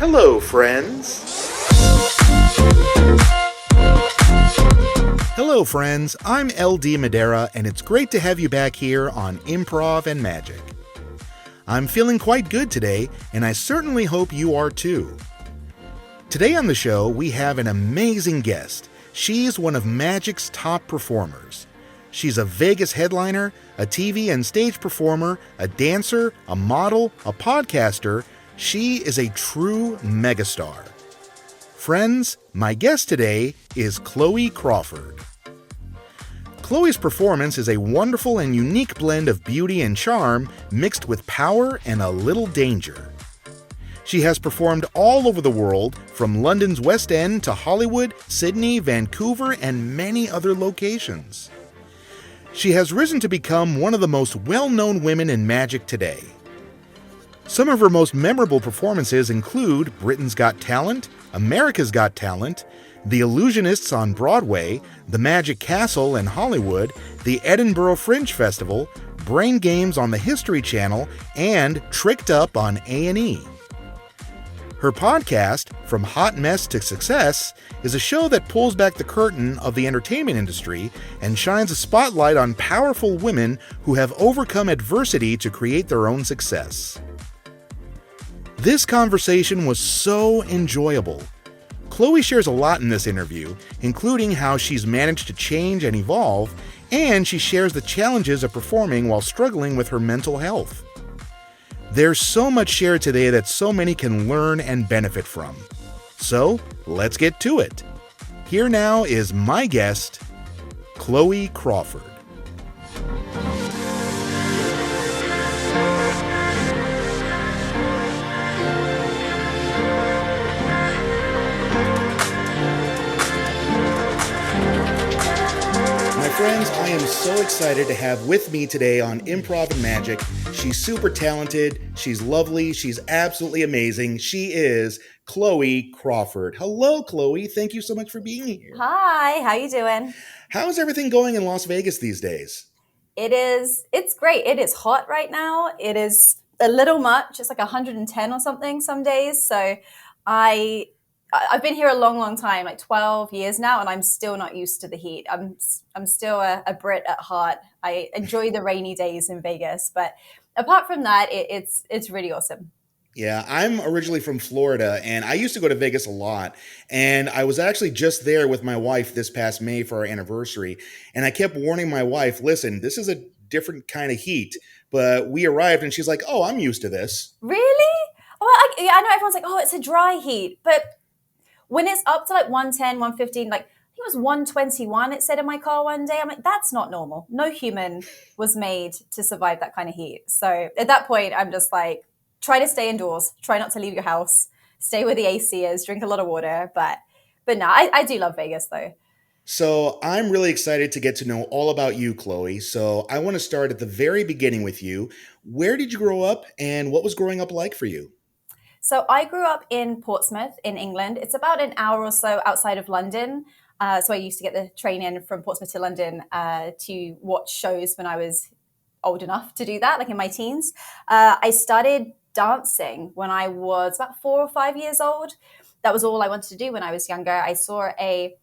Hello, friends. Hello, friends. I'm LD Madera, and it's great to have you back here on Improv and Magic. I'm feeling quite good today, and I certainly hope you are too. Today on the show, we have an amazing guest. She's one of Magic's top performers. She's a Vegas headliner, a TV and stage performer, a dancer, a model, a podcaster. She is a true megastar. Friends, my guest today is Chloe Crawford. Chloe's performance is a wonderful and unique blend of beauty and charm mixed with power and a little danger. She has performed all over the world, from London's West End to Hollywood, Sydney, Vancouver, and many other locations. She has risen to become one of the most well-known women in magic today. Some of her most memorable performances include Britain's Got Talent, America's Got Talent, The Illusionists on Broadway, The Magic Castle in Hollywood, the Edinburgh Fringe Festival, Brain Games on the History Channel, and Tricked Up on A&E. Her podcast, From Hot Mess to Success, is a show that pulls back the curtain of the entertainment industry and shines a spotlight on powerful women who have overcome adversity to create their own success. This conversation was so enjoyable. Chloe shares a lot in this interview, including how she's managed to change and evolve, and she shares the challenges of performing while struggling with her mental health. There's so much shared today that so many can learn and benefit from. So, let's get to it. Here now is my guest, Chloe Crawford. Friends, I am so excited to have with me today on Improv and Magic. She's super talented, she's lovely, she's absolutely amazing. She is Chloe Crawford. Hello, Chloe. Thank you so much for being here. Hi, how you doing? How's everything going in Las Vegas these days? It's great. It is hot right now. It is a little much. It's like 110 or something some days. So I've been here a long time, like 12 years now, and I'm still not used to the heat. I'm still a Brit at heart. I enjoy the rainy days in Vegas, but apart from that, it's really awesome. Yeah, I'm originally from Florida, and I used to go to Vegas a lot, and I was actually just there with my wife this past May for our anniversary, and I kept warning my wife, listen, this is a different kind of heat, but we arrived, and she's like, oh, I'm used to this. Really? Well, I know everyone's like, oh, it's a dry heat, but when it's up to like 110, 115, like I think it was 121, it said in my car one day, I'm like, that's not normal. No human was made to survive that kind of heat. So at that point, I'm just like, try to stay indoors, try not to leave your house, stay where the AC is, drink a lot of water. But no, I do love Vegas though. So I'm really excited to get to know all about you, Chloe. So I want to start at the very beginning with you. Where did you grow up, and what was growing up like for you? So I grew up in Portsmouth in England. It's about an hour or so outside of London. So I used to get the train in from Portsmouth to London to watch shows when I was old enough to do that, like in my teens. I started dancing when I was about 4 or 5 years old. That was all I wanted to do when I was younger. I saw a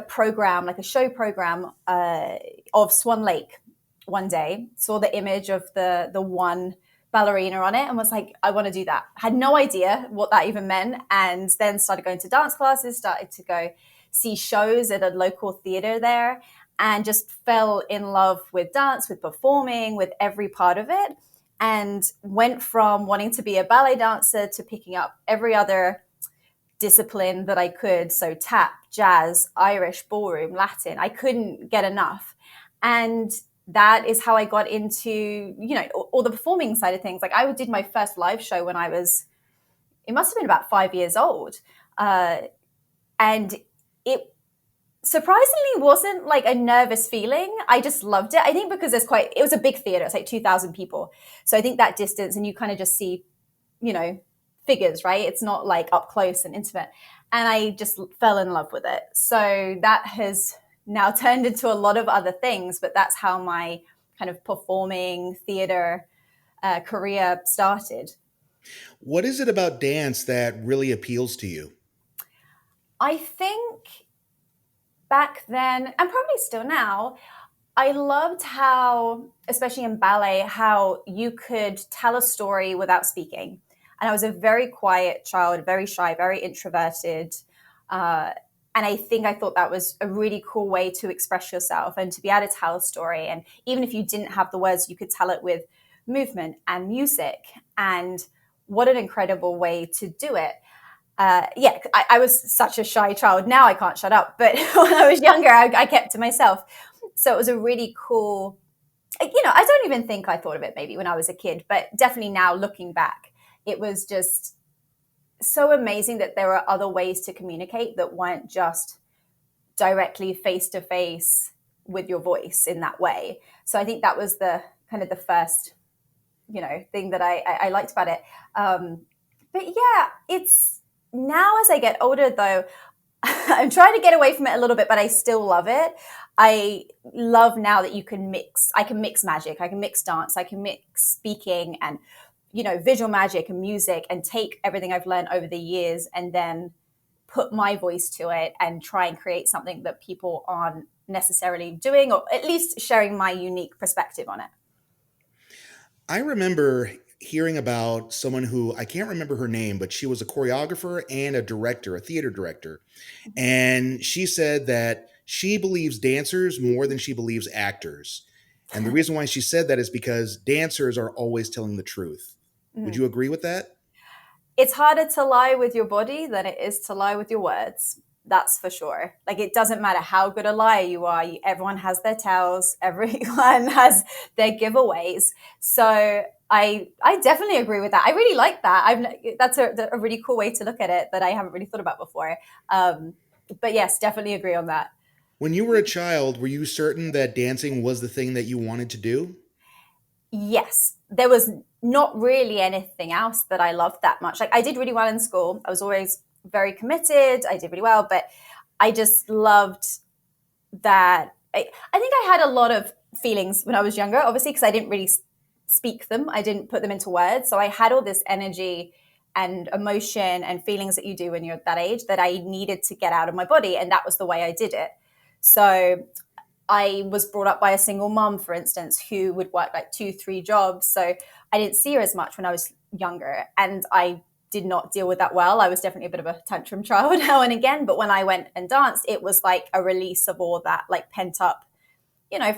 program, like a show program of Swan Lake one day, saw the image of the one ballerina on it and was like, I want to do that. Had no idea what that even meant. And then started going to dance classes, started to go see shows at a local theater there, and just fell in love with dance, with performing, with every part of it. And went from wanting to be a ballet dancer to picking up every other discipline that I could. So tap, jazz, Irish, ballroom, Latin. I couldn't get enough. And that is how I got into, all the performing side of things. Like I did my first live show when it must have been about 5 years old. And it surprisingly wasn't like a nervous feeling. I just loved it. I think because it was a big theater. It's like 2,000 people. So I think that distance, and you kind of just see, figures, right? It's not like up close and intimate. And I just fell in love with it. So that has now turned into a lot of other things, but that's how my kind of performing theater career started. What is it about dance that really appeals to you? I think back then, and probably still now, I loved how, especially in ballet, how you could tell a story without speaking. And I was a very quiet child, very shy, very introverted. Uh, and I think I thought that was a really cool way to express yourself and to be able to tell a story. And even if you didn't have the words, you could tell it with movement and music. And what an incredible way to do it. I was such a shy child. Now I can't shut up. But when I was younger, I kept to myself. So it was a really cool, I don't even think I thought of it maybe when I was a kid, but definitely now looking back, it was just so amazing that there are other ways to communicate that weren't just directly face to face with your voice in that way. So I think that was the kind of the first, thing that I liked about it. But yeah, it's now as I get older though, I'm trying to get away from it a little bit, but I still love it. I love now that I can mix magic, I can mix dance, I can mix speaking and, visual magic and music and take everything I've learned over the years and then put my voice to it and try and create something that people aren't necessarily doing, or at least sharing my unique perspective on it. I remember hearing about someone who I can't remember her name, but she was a choreographer and a director, a theater director. And she said that she believes dancers more than she believes actors. And the reason why she said that is because dancers are always telling the truth. Would Mhm. you agree with that? It's harder to lie with your body than it is to lie with your words. That's for sure. Like, it doesn't matter how good a liar you are. Everyone has their tells. Everyone has their giveaways. So I definitely agree with that. I really like that. That's a really cool way to look at it that I haven't really thought about before. But yes, definitely agree on that. When you were a child, were you certain that dancing was the thing that you wanted to do? Yes, there was not really anything else that I loved that much. Like, I did really well in school. I was always very committed. I did really well, but I just loved that. I think I had a lot of feelings when I was younger, obviously, because I didn't really speak them. I didn't put them into words. So I had all this energy and emotion and feelings that you do when you're at that age that I needed to get out of my body. And that was the way I did it. So I was brought up by a single mom, for instance, who would work like 2, 3 jobs. So I didn't see her as much when I was younger. And I did not deal with that well. I was definitely a bit of a tantrum child now and again. But when I went and danced, it was like a release of all that like pent up,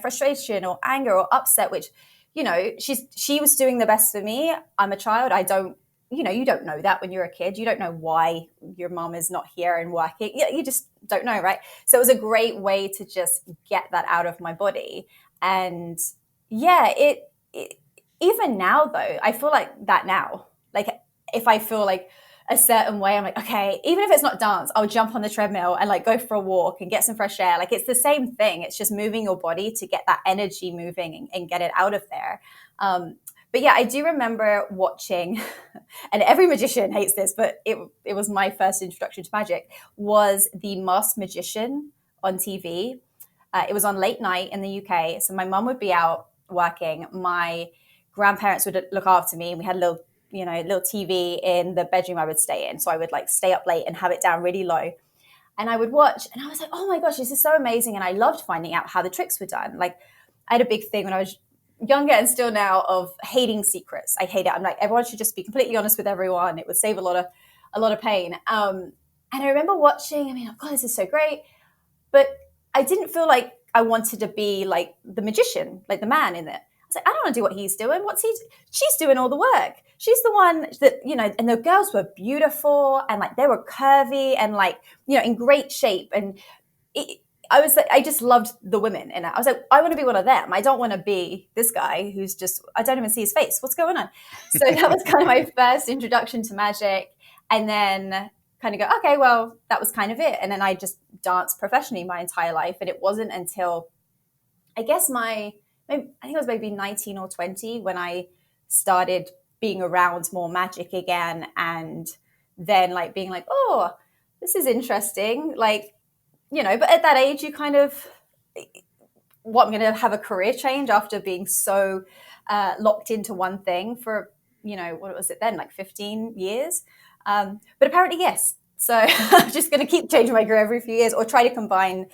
frustration or anger or upset, which, she was doing the best for me. I'm a child. I don't, you don't know that when you're a kid. You don't know why your mom is not here and working. You just don't know, right? So it was a great way to just get that out of my body. And yeah, it even now though, I feel like that now. Like, if I feel like a certain way, I'm like, okay, even if it's not dance, I'll jump on the treadmill and like go for a walk and get some fresh air. Like, it's the same thing. It's just moving your body to get that energy moving and get it out of there. But yeah, I do remember watching, and every magician hates this, but it was my first introduction to magic, was The Masked Magician on TV. It was on late night in the UK. So my mum would be out working. My grandparents would look after me, and we had a little TV in the bedroom I would stay in. So I would like stay up late and have it down really low. And I would watch, and I was like, oh my gosh, this is so amazing. And I loved finding out how the tricks were done. Like, I had a big thing when I was younger and still now of hating secrets. I hate it. I'm like, everyone should just be completely honest with everyone. It would save a lot of pain. And I remember watching, I mean, oh God, this is so great. But I didn't feel like I wanted to be like the magician, like the man in it. I was like, I don't want to do what he's doing. She's doing all the work. She's the one that, and the girls were beautiful and like they were curvy and like, in great shape. And I was like, I just loved the women. And I was like, I want to be one of them. I don't want to be this guy who's just, I don't even see his face. What's going on? So that was kind of my first introduction to magic. And then kind of go, okay, well, that was kind of it. And then I just danced professionally my entire life. And it wasn't until I guess I think it was maybe 19 or 20 when I started being around more magic again. And then like being like, oh, this is interesting. Like, but at that age, you kind of, I'm going to have a career change after being so locked into one thing for what was it then, like 15 years? But apparently, yes. So I'm just going to keep changing my career every few years, or try to combine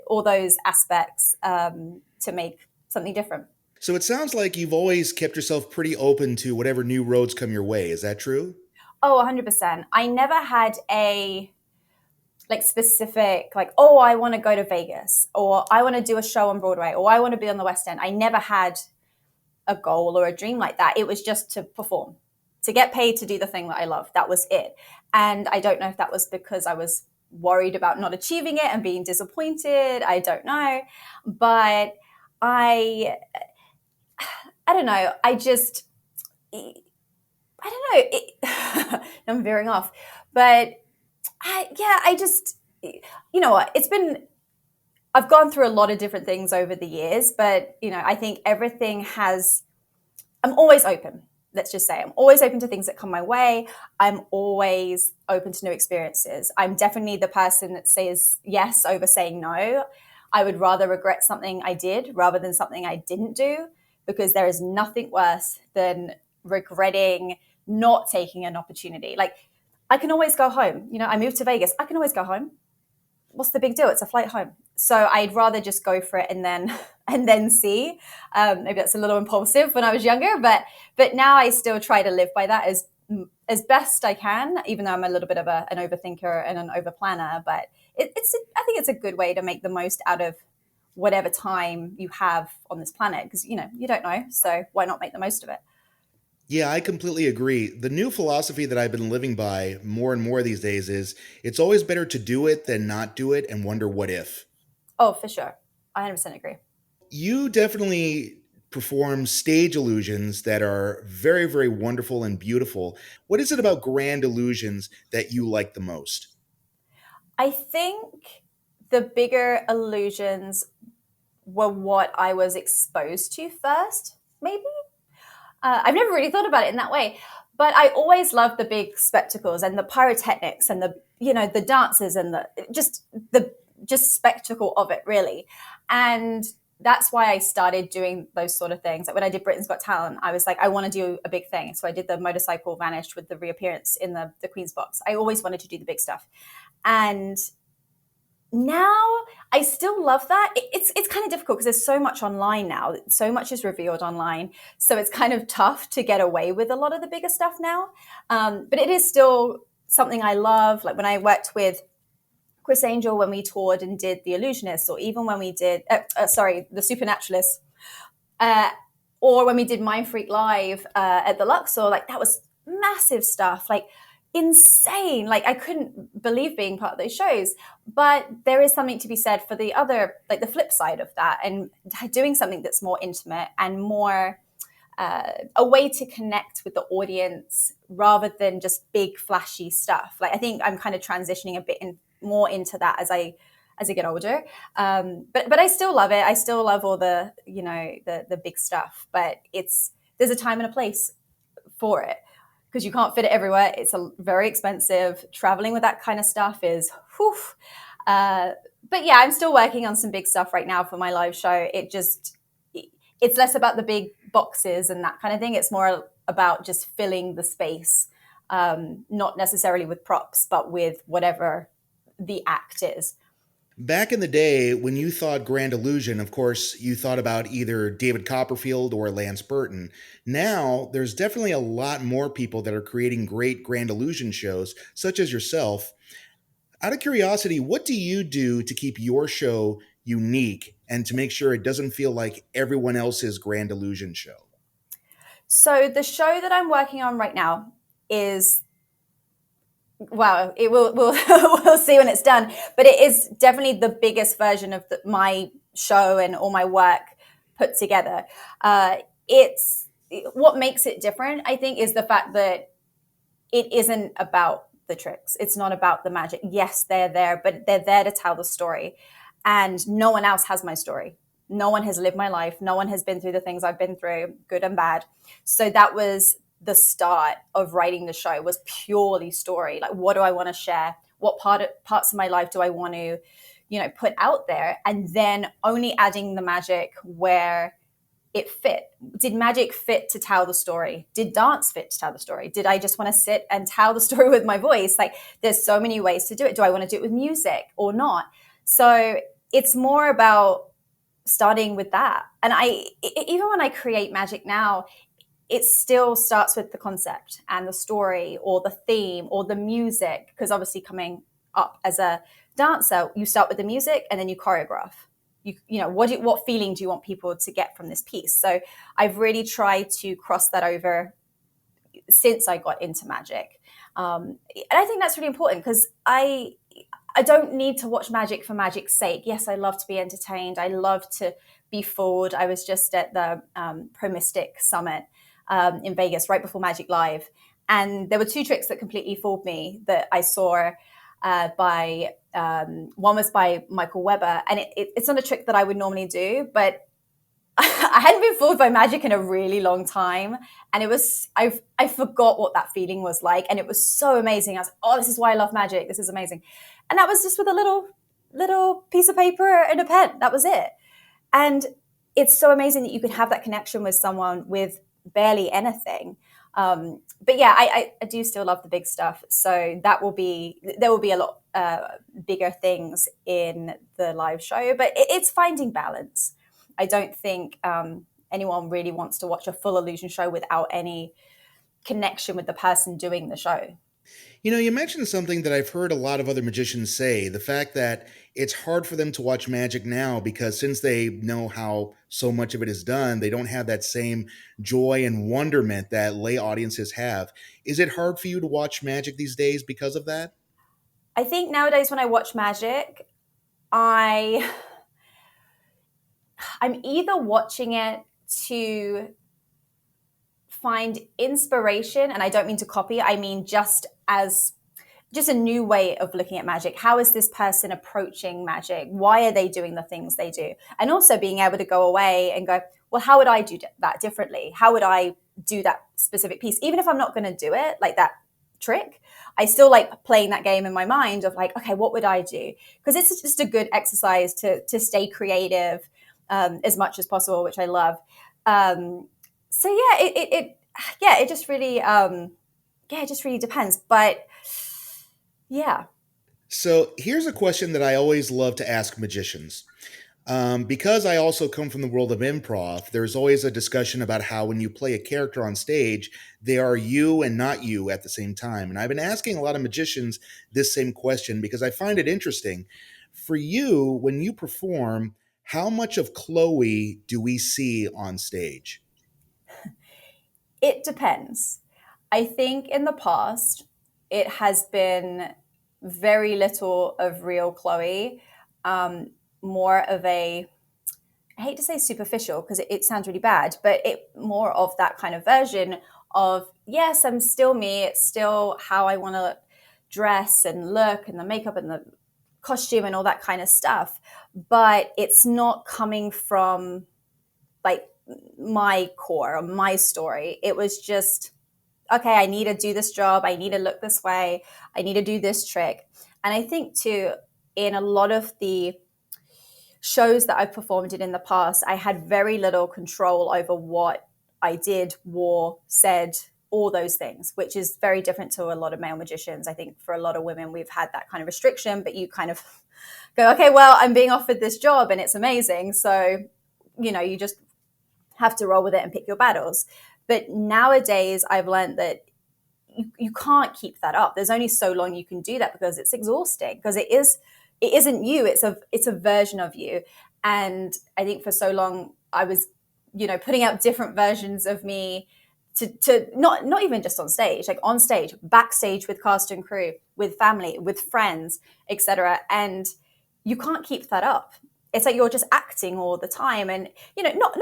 all those aspects to make something different. So it sounds like you've always kept yourself pretty open to whatever new roads come your way. Is that true? Oh, 100%. I never had a like specific, like, oh, I want to go to Vegas, or I want to do a show on Broadway, or I want to be on the West End. I never had a goal or a dream like that. It was just to perform, to get paid to do the thing that I love. That was it. And I don't know if that was because I was worried about not achieving it and being disappointed. I don't know. But I don't know. I don't know. I'm veering off. But I just, you know what? I've gone through a lot of different things over the years, but, I think I'm always open. Let's just say I'm always open to things that come my way. I'm always open to new experiences. I'm definitely the person that says yes over saying no. I would rather regret something I did rather than something I didn't do, because there is nothing worse than regretting not taking an opportunity. Like, I can always go home. I moved to Vegas. I can always go home. What's the big deal? It's a flight home. So I'd rather just go for it and then see. Maybe that's a little impulsive when I was younger, but now I still try to live by that as best I can, even though I'm a little bit of an overthinker and an overplanner. But I think it's a good way to make the most out of whatever time you have on this planet, because you don't know. So why not make the most of it? Yeah, I completely agree. The new philosophy that I've been living by more and more these days is it's always better to do it than not do it and wonder what if. Oh, for sure. I 100% agree. You definitely perform stage illusions that are very, very wonderful and beautiful. What is it about grand illusions that you like the most? I think the bigger illusions were what I was exposed to first, maybe. I've never really thought about it in that way, but I always loved the big spectacles and the pyrotechnics and the dances and the spectacle of it, really. And that's why I started doing those sort of things. Like when I did Britain's Got Talent, I was like, I want to do a big thing. So I did the motorcycle vanish with the reappearance in the Queen's box. I always wanted to do the big stuff. And now I still love that. It's kind of difficult because there's so much online now. So much is revealed online. So it's kind of tough to get away with a lot of the bigger stuff now. But it is still something I love. Like when I worked with Chris Angel, when we toured and did the Illusionists, or even when we did, the Supernaturalists, or when we did Mind Freak Live at the Luxor, like that was massive stuff. Like insane. Like I couldn't believe being part of those shows. But there is something to be said for the other, like the flip side of that, and doing something that's more intimate and more a way to connect with the audience rather than just big flashy stuff. Like I think I'm kind of transitioning a bit more into that as I get older. But I still love it. I still love all the the big stuff. But there's a time and a place for it, because you can't fit it everywhere. It's very expensive. Traveling with that kind of stuff is, whew. But yeah, I'm still working on some big stuff right now for my live show. It's less about the big boxes and that kind of thing. It's more about just filling the space, not necessarily with props, but with whatever the act is. Back in the day, when you thought Grand Illusion, of course, you thought about either David Copperfield or Lance Burton. Now, there's definitely a lot more people that are creating great Grand Illusion shows, such as yourself. Out of curiosity, what do you do to keep your show unique and to make sure it doesn't feel like everyone else's Grand Illusion show? So the show that I'm working on right now is, well, it will we'll see when it's done, but it is definitely the biggest version of my show and all my work put together. It's what makes it different, I think, is the fact that it isn't about the tricks. It's not about the magic. Yes, they're there, but they're there to tell the story, and no one else has my story. No one has lived my life. No one has been through the things I've been through, good and bad. So that was the start of writing the show, was purely story. Like, what do I want to share? What parts of my life do I want to, put out there? And then only adding the magic where it fit? Did magic fit to tell the story? Did dance fit to tell the story? Did I just want to sit and tell the story with my voice? Like, there's so many ways to do it. Do I want to do it with music or not? So it's more about starting with that. And even when I create magic now, it still starts with the concept and the story or the theme or the music, because obviously coming up as a dancer, you start with the music and then you choreograph. You know, what feeling do you want people to get from this piece? So I've really tried to cross that over since I got into magic. And I think that's really important, because I don't need to watch magic for magic's sake. Yes, I love to be entertained. I love to be fooled. I was just at the Pro Mystic Summit in Vegas right before Magic Live. And there were two tricks that completely fooled me that I saw one was by Michael Weber. And it's not a trick that I would normally do, but I hadn't been fooled by magic in a really long time. And I forgot what that feeling was like. And it was so amazing. I was like, oh, this is why I love magic. This is amazing. And that was just with a little piece of paper and a pen. That was it. And it's so amazing that you could have that connection with someone with barely anything. But yeah, I do still love the big stuff. So there will be a lot bigger things in the live show, but it's finding balance. I don't think anyone really wants to watch a full illusion show without any connection with the person doing the show. You know, you mentioned something that I've heard a lot of other magicians say, the fact that it's hard for them to watch magic now because since they know how so much of it is done, they don't have that same joy and wonderment that lay audiences have. Is it hard for you to watch magic these days because of that? I think nowadays when I watch magic, I'm either watching it to find inspiration, and I don't mean to copy, I mean just a new way of looking at magic. How is this person approaching magic? Why are they doing the things they do? And also being able to go away and go, well, how would I do that differently? How would I do that specific piece? Even if I'm not going to do it, like that trick, I still like playing that game in my mind of like, okay, what would I do? Because it's just a good exercise to stay creative as much as possible, which I love. So yeah, it just really, it just really depends. But yeah. So here's a question that I always love to ask magicians. Because I also come from the world of improv, there's always a discussion about how when you play a character on stage, they are you and not you at the same time. And I've been asking a lot of magicians this same question because I find it interesting. For you, when you perform, how much of Chloe do we see on stage? It depends. I think in the past, it has been very little of real Chloe, more of I hate to say superficial because it sounds really bad, but more of that kind of version of, yes, I'm still me. It's still how I want to dress and look and the makeup and the costume and all that kind of stuff. But it's not coming from like my core or my story. It was just, okay, I need to do this job. I need to look this way. I need to do this trick. And I think too, in a lot of the shows that I've performed in the past, I had very little control over what I did, wore, said, all those things, which is very different to a lot of male magicians. I think for a lot of women, we've had that kind of restriction, but you kind of go, okay, well, I'm being offered this job and it's amazing. So, you just have to roll with it and pick your battles. But nowadays, I've learned that you can't keep that up. There's only so long you can do that because it's exhausting, because it isn't you. It's a version of you. And I think for so long I was, putting out different versions of me to not even just on stage, like on stage, backstage with cast and crew, with family, with friends, etc. And you can't keep that up. It's like you're just acting all the time, and not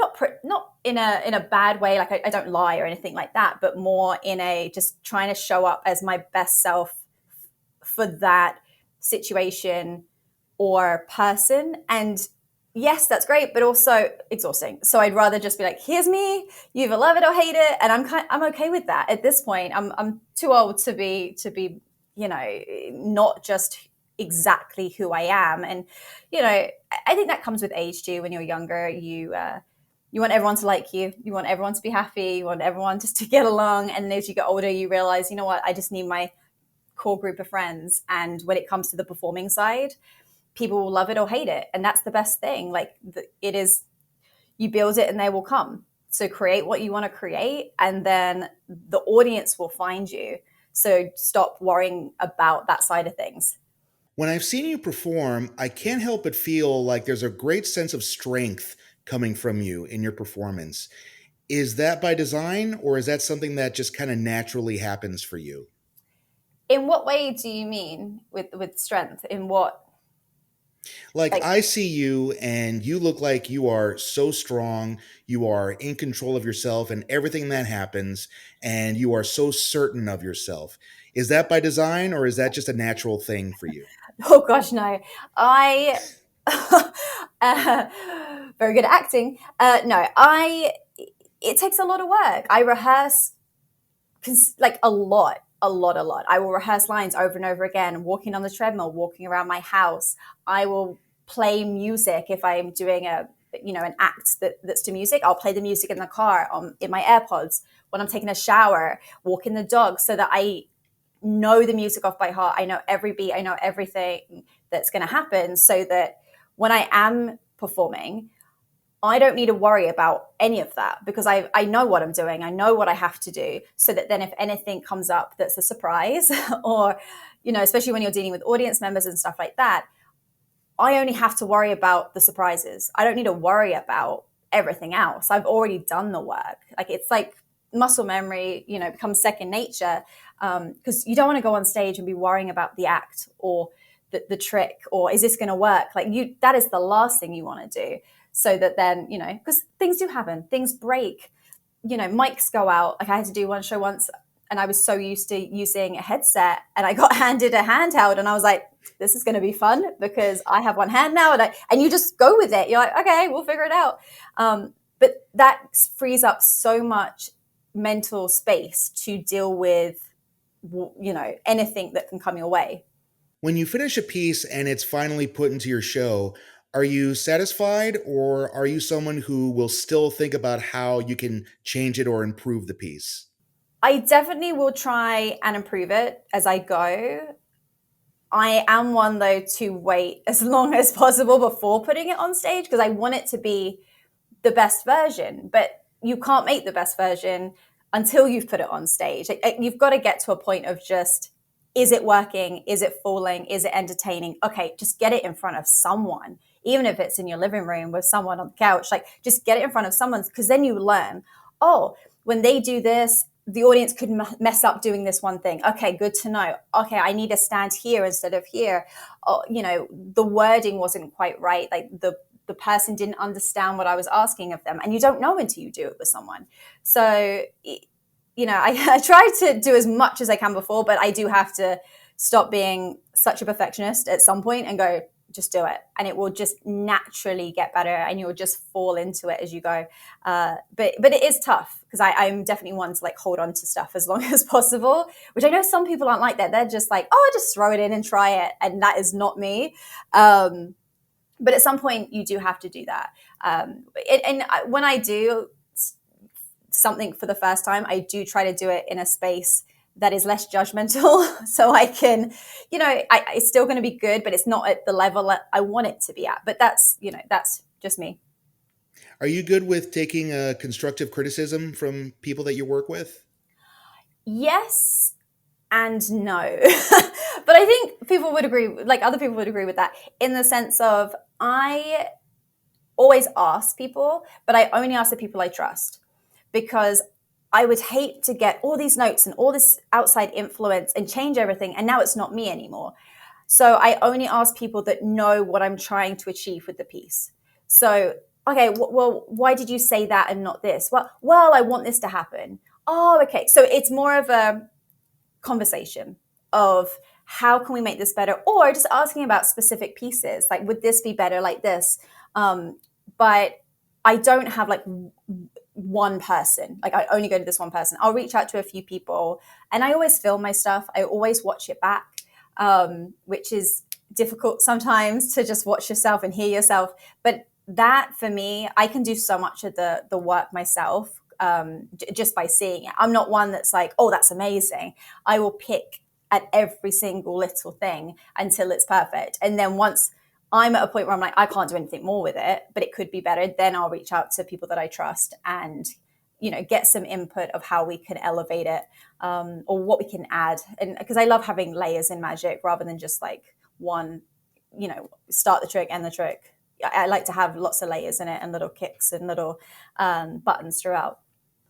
in a bad way. Like I don't lie or anything like that, but more in a just trying to show up as my best self for that situation or person. And yes, that's great, but also exhausting. So I'd rather just be like, here's me, you either love it or hate it, and I'm okay with that at this point. I'm too old to be not just exactly who I am. And I think that comes with age too. When you're younger, you You want everyone to like you. You want everyone to be happy. You want everyone just to get along. And as you get older, you realize, you know what, I just need my core group of friends. And when it comes to the performing side, people will love it or hate it. And that's the best thing. Like it is, you build it and they will come. So create what you want to create, and then the audience will find you. So stop worrying about that side of things. When I've seen you perform, I can't help but feel like there's a great sense of strength coming from you in your performance. Is that by design, or is that something that just kind of naturally happens for you? In what way do you mean with strength? In what, Like, like, I see you and you look like you are so strong, you are in control of yourself and everything that happens, and you are so certain of yourself. Is that by design, or is that just a natural thing for you? oh gosh, no. I, uh, very good at acting. No, it takes a lot of work. I rehearse like a lot. I will rehearse lines over and over again, walking on the treadmill, walking around my house. I will play music if I'm doing an act that's to music. I'll play the music in the car, in my AirPods, when I'm taking a shower, walking the dog, so that I know the music off by heart. I know every beat, I know everything that's going to happen, so that when I am performing, I don't need to worry about any of that, because I know what I'm doing. I know what I have to do, so that then if anything comes up that's a surprise or, especially when you're dealing with audience members and stuff like that, I only have to worry about the surprises. I don't need to worry about everything else. I've already done the work. Like, it's like muscle memory, becomes second nature, because you don't want to go on stage and be worrying about the act or the trick, or is this going to work? That is the last thing you want to do. So that then, because things do happen, things break, mics go out. Like, I had to do one show once, and I was so used to using a headset, and I got handed a handheld, and I was like, this is going to be fun because I have one hand now, and you just go with it. You're like, okay, we'll figure it out. But that frees up so much mental space to deal with, anything that can come your way. When you finish a piece and it's finally put into your show, are you satisfied, or are you someone who will still think about how you can change it or improve the piece? I definitely will try and improve it as I go. I am one, though, to wait as long as possible before putting it on stage, because I want it to be the best version. But you can't make the best version until you've put it on stage. You've got to get to a point of just, is it working? Is it falling? Is it entertaining? Okay, just get it in front of someone, even if it's in your living room with someone on the couch. Like, just get it in front of someone, because then you learn, oh, when they do this, the audience could mess up doing this one thing. Okay, good to know. Okay, I need to stand here instead of here. Oh, the wording wasn't quite right. Like, the person didn't understand what I was asking of them. And you don't know until you do it with someone. So, I try to do as much as I can before, but I do have to stop being such a perfectionist at some point and go, just do it. And it will just naturally get better, and you'll just fall into it as you go. But it is tough, because I'm definitely one to hold on to stuff as long as possible, which I know some people aren't like that. They're just like, oh, just throw it in and try it. And that is not me. But at some point you do have to do that. And when I do something for the first time, I do try to do it in a space that is less judgmental, so I can, it's still going to be good, but it's not at the level that I want it to be at. But that's just me. Are you good with taking constructive criticism from people that you work with? Yes and no. But I think people would agree, other people would agree with that, in the sense of, I always ask people, but I only ask the people I trust, because I would hate to get all these notes and all this outside influence and change everything, and now it's not me anymore. So I only ask people that know what I'm trying to achieve with the piece. So, okay, well, why did you say that and not this? Well, I want this to happen. Oh, okay. So it's more of a conversation of, how can we make this better? Or just asking about specific pieces, like, would this be better like this? But I don't have one person. Like, I only go to this one person. I'll reach out to a few people, and I always film my stuff. I always watch it back, which is difficult sometimes to just watch yourself and hear yourself. But that for me, I can do so much of the work myself, just by seeing it. I'm not one that's like, oh, that's amazing. I will pick at every single little thing until it's perfect. And then once I'm at a point where I'm like, I can't do anything more with it, but it could be better, then I'll reach out to people that I trust and, get some input of how we can elevate it, or what we can add. And because I love having layers in magic rather than just like one, start the trick, end the trick. I like to have lots of layers in it and little kicks and little buttons throughout.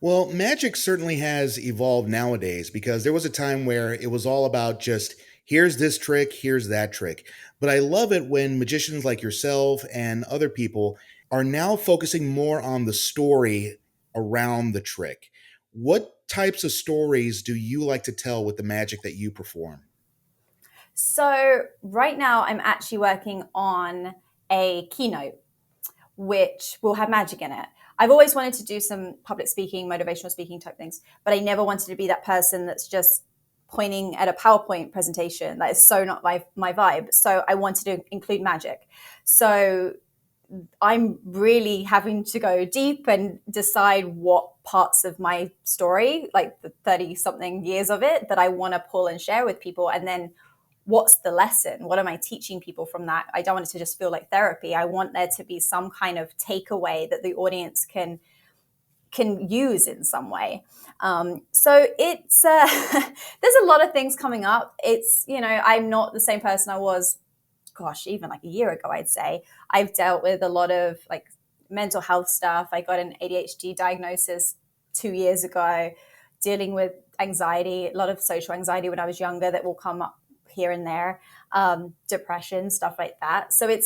Well, magic certainly has evolved nowadays because there was a time where it was all about just here's this trick, here's that trick. But I love it when magicians like yourself and other people are now focusing more on the story around the trick. What types of stories do you like to tell with the magic that you perform? So right now I'm actually working on a keynote which will have magic in it. I've always wanted to do some public speaking, motivational speaking type things, but I never wanted to be that person that's just pointing at a PowerPoint presentation. That is so not my vibe. So I wanted to include magic. So I'm really having to go deep and decide what parts of my story, like the 30 something years of it, that I want to pull and share with people. And then what's the lesson? What am I teaching people from that? I don't want it to just feel like therapy. I want there to be some kind of takeaway that the audience can use in some way. So it's there's a lot of things coming up. It's I'm not the same person I was, gosh, even like a year ago. I'd say I've dealt with a lot of like mental health stuff. I got an ADHD diagnosis 2 years ago, dealing with anxiety, a lot of social anxiety when I was younger that will come up here and there, depression, stuff like that. So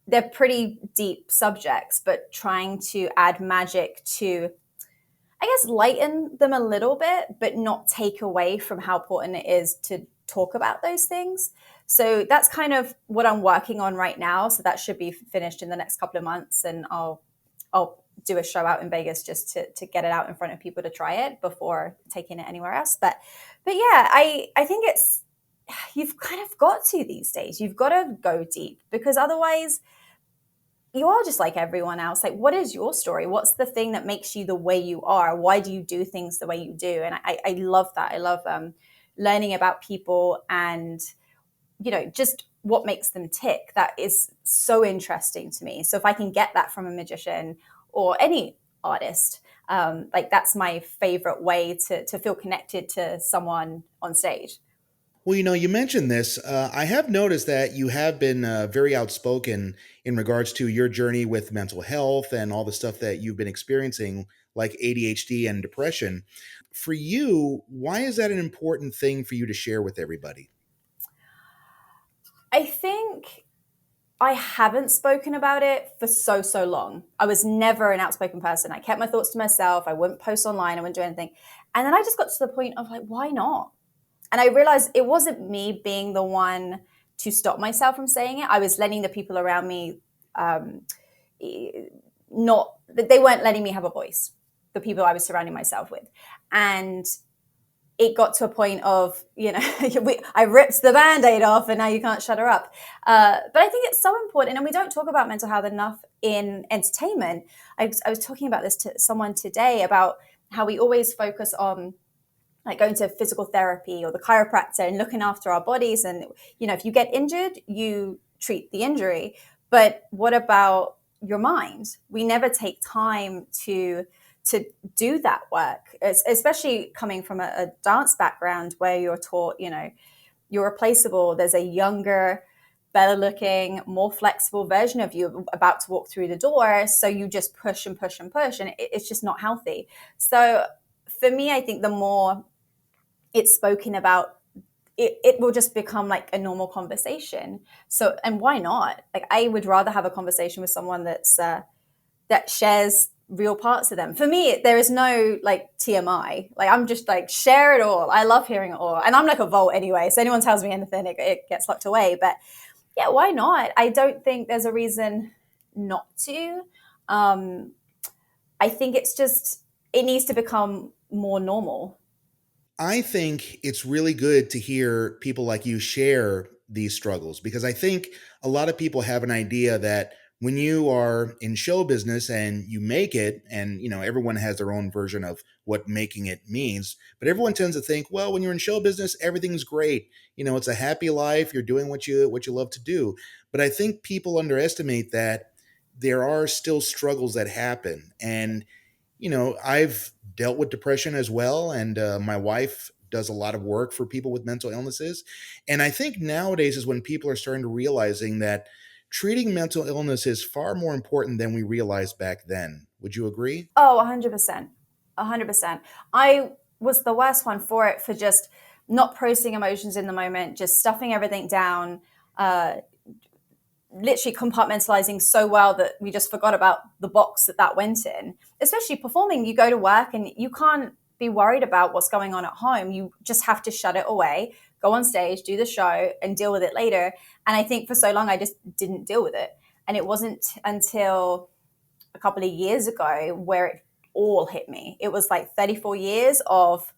they're pretty deep subjects, but trying to add magic to, I guess, lighten them a little bit, but not take away from how important it is to talk about those things. So that's kind of what I'm working on right now. So that should be finished in the next couple of months, and I'll do a show out in Vegas just to get it out in front of people to try it before taking it anywhere else. But yeah, I think you've kind of got to these days. You've got to go deep because otherwise you are just like everyone else. Like, what is your story? What's the thing that makes you the way you are? Why do you do things the way you do? And I love that. I love learning about people and, just what makes them tick. That is so interesting to me. So if I can get that from a magician or any artist, like that's my favorite way to feel connected to someone on stage. Well, you mentioned this. I have noticed that you have been very outspoken in regards to your journey with mental health and all the stuff that you've been experiencing, like ADHD and depression. For you, why is that an important thing for you to share with everybody? I think I haven't spoken about it for so long. I was never an outspoken person. I kept my thoughts to myself. I wouldn't post online. I wouldn't do anything. And then I just got to the point of like, why not? And I realized it wasn't me being the one to stop myself from saying it. I was letting the people around me not, they weren't letting me have a voice, the people I was surrounding myself with. And it got to a point of, I ripped the Band-Aid off and now you can't shut her up. But I think it's so important. And we don't talk about mental health enough in entertainment. I was talking about this to someone today about how we always focus on like going to physical therapy or the chiropractor and looking after our bodies. And, if you get injured, you treat the injury. But what about your mind? We never take time to do that work, especially coming from a dance background where you're taught, you're replaceable. There's a younger, better looking, more flexible version of you about to walk through the door. So you just push and push and push, and it's just not healthy. So for me, I think the more it's spoken about, it will just become like a normal conversation. So, and why not? Like, I would rather have a conversation with someone that shares real parts of them. For me, there is no like TMI. Like, I'm just like, share it all. I love hearing it all. And I'm like a vault anyway. So anyone tells me anything, it gets locked away. But yeah, why not? I don't think there's a reason not to. I think it needs to become more normal. I think it's really good to hear people like you share these struggles because I think a lot of people have an idea that when you are in show business and you make it, and everyone has their own version of what making it means, but everyone tends to think, well, when you're in show business, everything's great. It's a happy life. You're doing what you love to do. But I think people underestimate that there are still struggles that happen. And I've dealt with depression as well, and my wife does a lot of work for people with mental illnesses. And I think nowadays is when people are starting to realizing that treating mental illness is far more important than we realized back then. Would you agree? Oh, 100%. 100%. I was the worst one for it, for just not processing emotions in the moment, just stuffing everything down, literally compartmentalizing so well that we just forgot about the box that went in. Especially performing, you go to work and you can't be worried about what's going on at home. You just have to shut it away, go on stage, do the show, and deal with it later. And I think for so long, I just didn't deal with it. And it wasn't until a couple of years ago where it all hit me. It was like 34 years of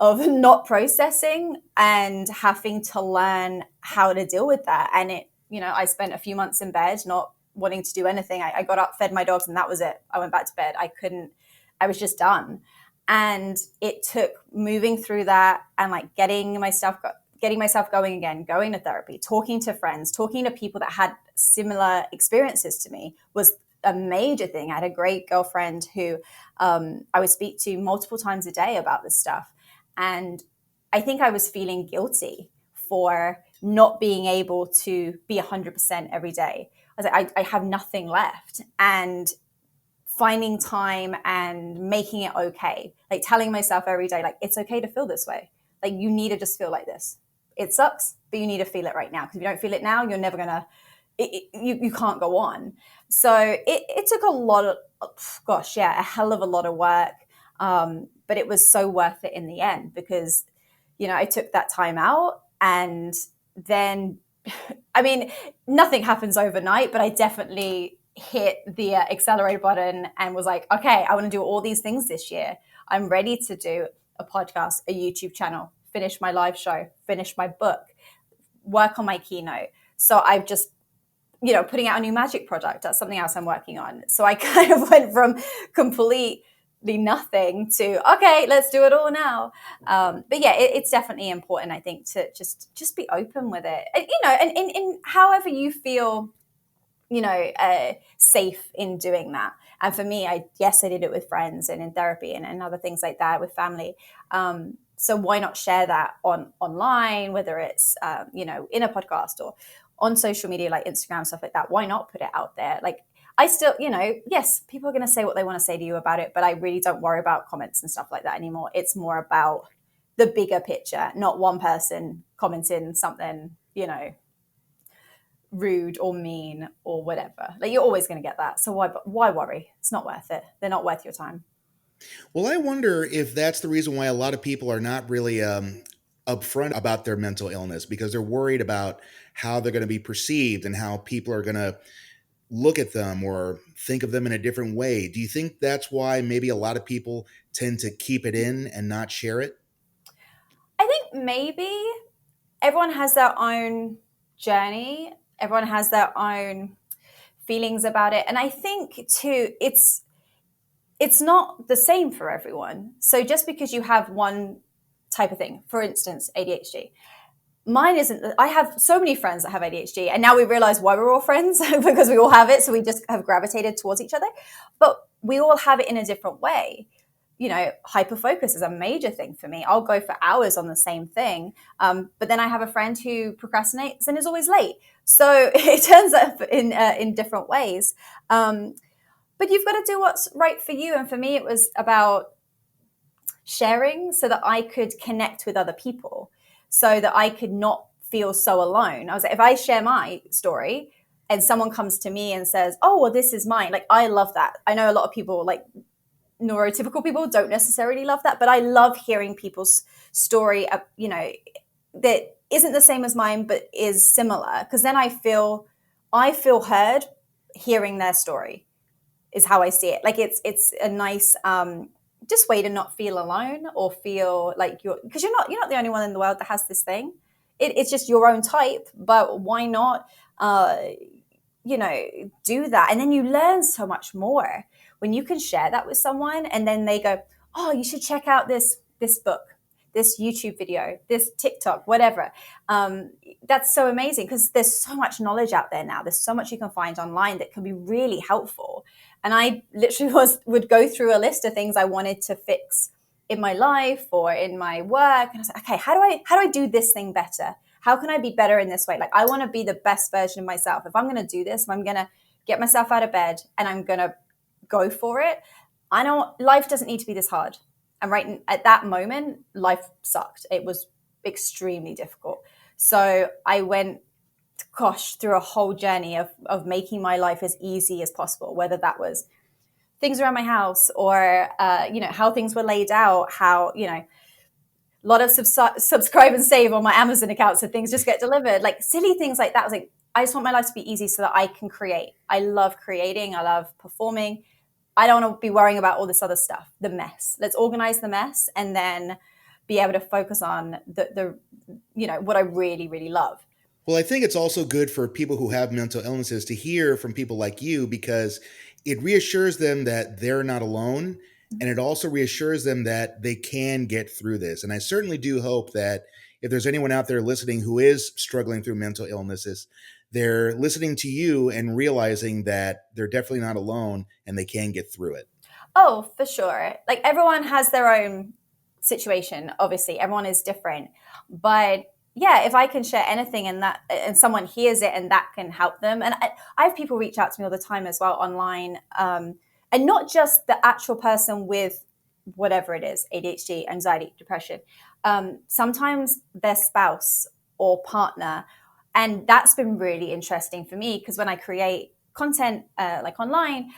not processing and having to learn how to deal with that. And I spent a few months in bed, not wanting to do anything. I got up, fed my dogs, and that was it. I went back to bed. I was just done. And it took moving through that and like getting myself going again, going to therapy, talking to friends, talking to people that had similar experiences to me was a major thing. I had a great girlfriend who I would speak to multiple times a day about this stuff. And I think I was feeling guilty for not being able to be 100% every day. I was like, I have nothing left. And finding time and making it okay. Like telling myself every day, like, it's okay to feel this way. Like, you need to just feel like this. It sucks, but you need to feel it right now. Because if you don't feel it now, you're never going to, you can't go on. So it took a lot of, a hell of a lot of work. But it was so worth it in the end because, I took that time out, and then, I mean, nothing happens overnight, but I definitely hit the accelerator button and was like, okay, I want to do all these things this year. I'm ready to do a podcast, a YouTube channel, finish my live show, finish my book, work on my keynote. So I've just, putting out a new magic project. That's something else I'm working on. So I kind of went from completely nothing to, okay, let's do it all now. But yeah, it's definitely important, I think, to just be open with it. And, in however you feel, safe in doing that. And for me, I did it with friends and in therapy and other things like that with family. So why not share that online, whether it's, in a podcast or on social media like Instagram, stuff like that? Why not put it out there? Like, I still, yes, people are going to say what they want to say to you about it, but I really don't worry about comments and stuff like that anymore. It's more about the bigger picture, not one person commenting something, rude or mean or whatever. Like, you're always going to get that. So why worry? It's not worth it. They're not worth your time. Well, I wonder if that's the reason why a lot of people are not really upfront about their mental illness, because they're worried about how they're going to be perceived and how people are going to look at them or think of them in a different way. Do you think that's why maybe a lot of people tend to keep it in and not share it? I think maybe everyone has their own journey. Everyone has their own feelings about it. And I think too, it's not the same for everyone. So just because you have one type of thing, for instance, ADHD, mine isn't. I have so many friends that have ADHD, and now we realize why we're all friends because we all have it. So we just have gravitated towards each other, but we all have it in a different way. Hyperfocus is a major thing for me. I'll go for hours on the same thing. But then I have a friend who procrastinates and is always late. So it turns up in different ways. But you've got to do what's right for you. And for me, it was about sharing so that I could connect with other people, so that I could not feel so alone. I was like, if I share my story and someone comes to me and says, oh, well, this is mine. Like, I love that. I know a lot of people, like neurotypical people, don't necessarily love that, but I love hearing people's story, that isn't the same as mine, but is similar. Because then I feel heard hearing their story is how I see it. Like, it's a nice, just way to not feel alone or feel like because you're not the only one in the world that has this thing. It's just your own type, but why not do that. And then you learn so much more when you can share that with someone, and then they go, oh, you should check out this book, this YouTube video, this TikTok, whatever. That's so amazing, because there's so much knowledge out there now. There's so much you can find online that can be really helpful. And I literally would go through a list of things I wanted to fix in my life or in my work. And I was like, okay, how do I do this thing better? How can I be better in this way? Like, I want to be the best version of myself. If I'm going to do this, if I'm going to get myself out of bed and I'm going to go for it, I know life doesn't need to be this hard. And right at that moment, life sucked. It was extremely difficult. So I went, through a whole journey of making my life as easy as possible, whether that was things around my house or, how things were laid out, how, a lot of subscribe and save on my Amazon account so things just get delivered, like silly things like that. I was like, I just want my life to be easy so that I can create. I love creating. I love performing. I don't want to be worrying about all this other stuff, the mess. Let's organize the mess and then be able to focus on the what I really, really love. Well, I think it's also good for people who have mental illnesses to hear from people like you, because it reassures them that they're not alone. And it also reassures them that they can get through this. And I certainly do hope that if there's anyone out there listening who is struggling through mental illnesses, they're listening to you and realizing that they're definitely not alone and they can get through it. Oh, for sure. Like, everyone has their own situation. Obviously, everyone is different. But yeah, if I can share anything and someone hears it and that can help them. And I have people reach out to me all the time as well online. And not just the actual person with whatever it is, ADHD, anxiety, depression. Sometimes their spouse or partner. And that's been really interesting for me, because when I create content like online,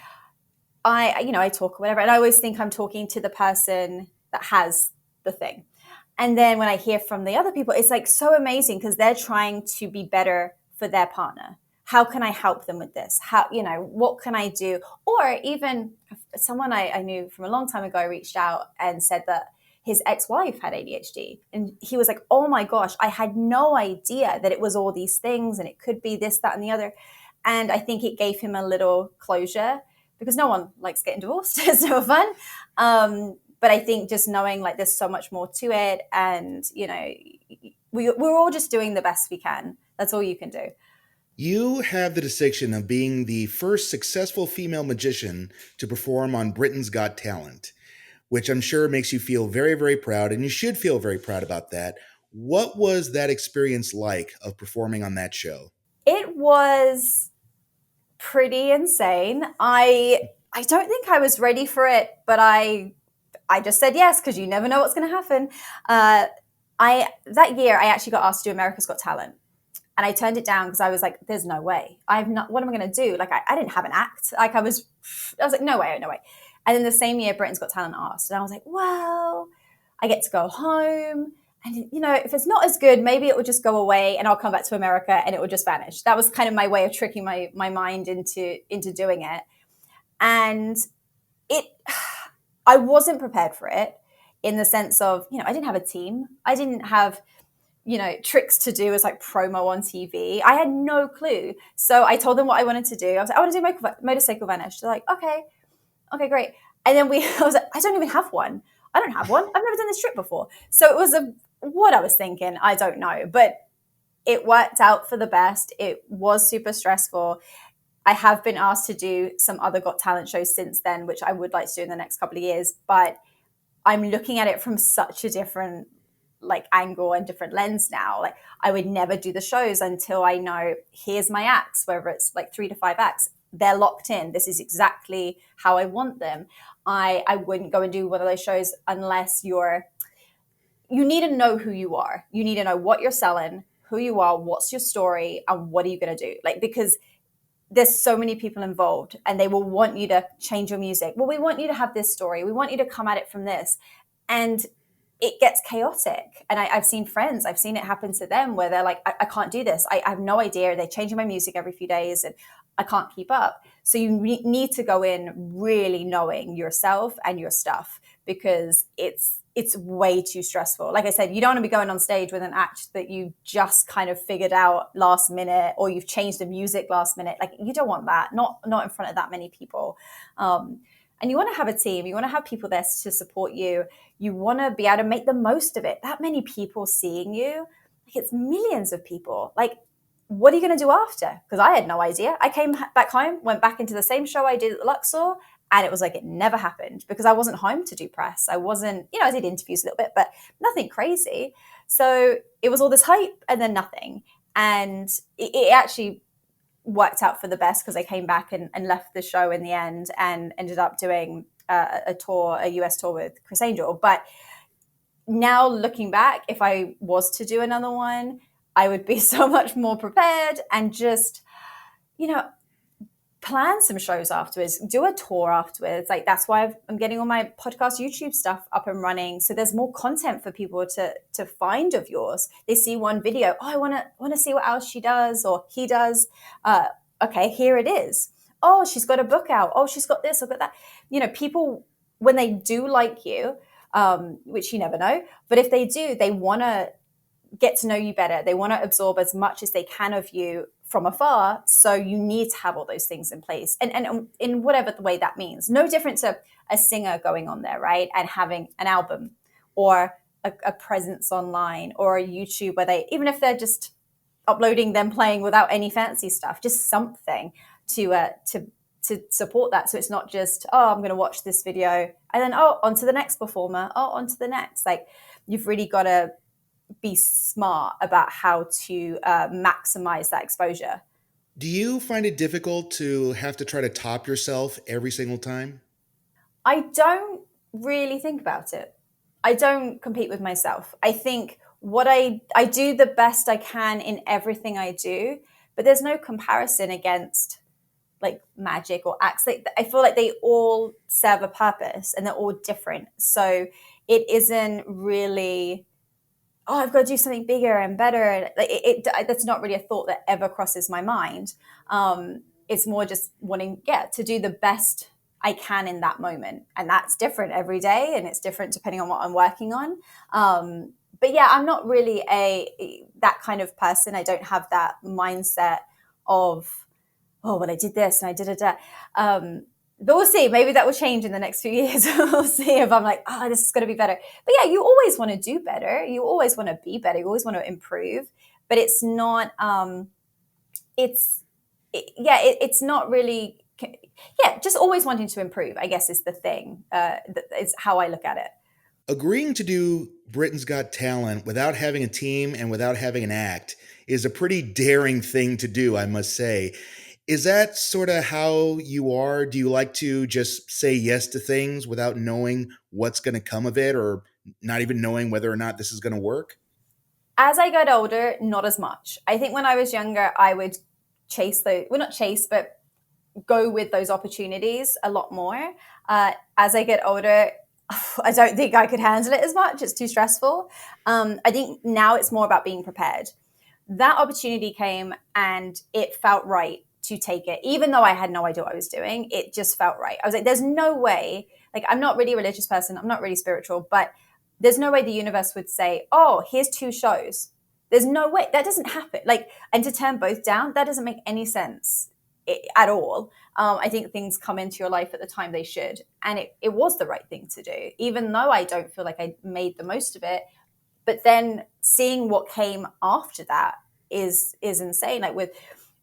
I talk or whatever, and I always think I'm talking to the person that has the thing. And then when I hear from the other people, it's like so amazing, because they're trying to be better for their partner. How can I help them with this? What can I do? Or even someone I knew from a long time ago reached out and said that his ex-wife had ADHD. And he was like, oh my gosh, I had no idea that it was all these things and it could be this, that, and the other. And I think it gave him a little closure, because no one likes getting divorced. It's no fun. But I think just knowing like there's so much more to it, and we're all just doing the best we can. That's all you can do. You have the distinction of being the first successful female magician to perform on Britain's Got Talent, which I'm sure makes you feel very, very proud, and you should feel very proud about that. What was that experience like of performing on that show? It was pretty insane. I don't think I was ready for it, but I just said yes, because you never know what's going to happen. That year, I actually got asked to do America's Got Talent. And I turned it down because I was like, there's no way. What am I going to do? Like, I didn't have an act. Like, I was like, no way. And then the same year, Britain's Got Talent asked. And I was like, well, I get to go home. And, if it's not as good, maybe it will just go away and I'll come back to America and it will just vanish. That was kind of my way of tricking my mind into doing it. And I wasn't prepared for it, in the sense of, I didn't have a team. I didn't have, tricks to do as like promo on TV. I had no clue. So I told them what I wanted to do. I was like, I want to do Motorcycle Vanish. They're like, okay, great. And then I was like, I don't even have one. I don't have one. I've never done this trick before. So it was what I was thinking, I don't know. But it worked out for the best. It was super stressful. I have been asked to do some other Got Talent shows since then, which I would like to do in the next couple of years. But I'm looking at it from such a different angle and different lens now. Like, I would never do the shows until I know, here's my acts, whether it's like 3 to 5 acts. They're locked in. This is exactly how I want them. I wouldn't go and do one of those shows unless you need to know who you are. You need to know what you're selling, who you are, what's your story, and what are you going to do? Because there's so many people involved and they will want you to change your music. Well, we want you to have this story. We want you to come at it from this. And it gets chaotic. And I've seen friends, I've seen it happen to them where they're like, I can't do this. I have no idea. They're changing my music every few days and I can't keep up. So you need to go in really knowing yourself and your stuff, because it's it's way too stressful. Like I said, you don't want to be going on stage with an act that you just kind of figured out last minute, or you've changed the music last minute. Like, you don't want that, not in front of that many people. And you want to have a team. You want to have people there to support you. You want to be able to make the most of it. That many people seeing you, like, it's millions of people. Like, what are you going to do after? Because I had no idea. I came back home, went back into the same show I did at Luxor, and it was like it never happened because I wasn't home to do press. I wasn't, I did interviews a little bit, but nothing crazy. So it was all this hype and then nothing. And it actually worked out for the best because I came back and left the show in the end and ended up doing a US tour with Chris Angel. But now looking back, if I was to do another one, I would be so much more prepared and just, plan some shows afterwards, do a tour afterwards. Like, that's why I'm getting all my podcast, YouTube stuff up and running. So there's more content for people to find of yours. They see one video. Oh, I want to see what else she does or he does. Okay, here it is. Oh, she's got a book out. Oh, she's got this or got that. People, when they do like you, which you never know, but if they do, they want to get to know you better. They want to absorb as much as they can of you from afar. So you need to have all those things in place, and in whatever the way that means. No different to a singer going on there, right? And having an album or a presence online or a YouTube where they, even if they're just uploading them playing without any fancy stuff, just something to support that. So it's not just, oh, I'm going to watch this video and then, oh, on to the next performer, oh, on to the next. Like, you've really got to be smart about how to maximize that exposure. Do you find it difficult to have to try to top yourself every single time? I don't really think about it. I don't compete with myself. I think what I do the best I can in everything I do, but there's no comparison against like magic or acts. I feel like they all serve a purpose and they're all different. So it isn't really, oh, I've got to do something bigger and better. That's not really a thought that ever crosses my mind. It's more just wanting, to do the best I can in that moment. And that's different every day. And it's different depending on what I'm working on. But yeah, I'm not really that kind of person. I don't have that mindset of, oh, well, I did this and I did that. But we'll see. Maybe that will change in the next few years. We'll see if I'm like, oh, this is going to be better. But yeah, you always want to do better. You always want to be better. You always want to improve. But it's not, it's not really, just always wanting to improve, I guess, is the thing. It's how I look at it. Agreeing to do Britain's Got Talent without having a team and without having an act is a pretty daring thing to do, I must say. Is that sort of how you are? Do you like to just say yes to things without knowing what's going to come of it, or not even knowing whether or not this is going to work? As I got older, not as much. I think when I was younger, I would but go with those opportunities a lot more. As I get older, I don't think I could handle it as much. It's too stressful. I think now it's more about being prepared. That opportunity came and it felt right to take it. Even though I had no idea what I was doing, it just felt right. I was like, there's no way, like, I'm not really a religious person. I'm not really spiritual, but there's no way the universe would say, oh, here's 2 shows. There's no way. That doesn't happen. Like, and to turn both down, that doesn't make any sense at all. I think things come into your life at the time they should. And it was the right thing to do, even though I don't feel like I made the most of it. But then seeing what came after that is insane. Like with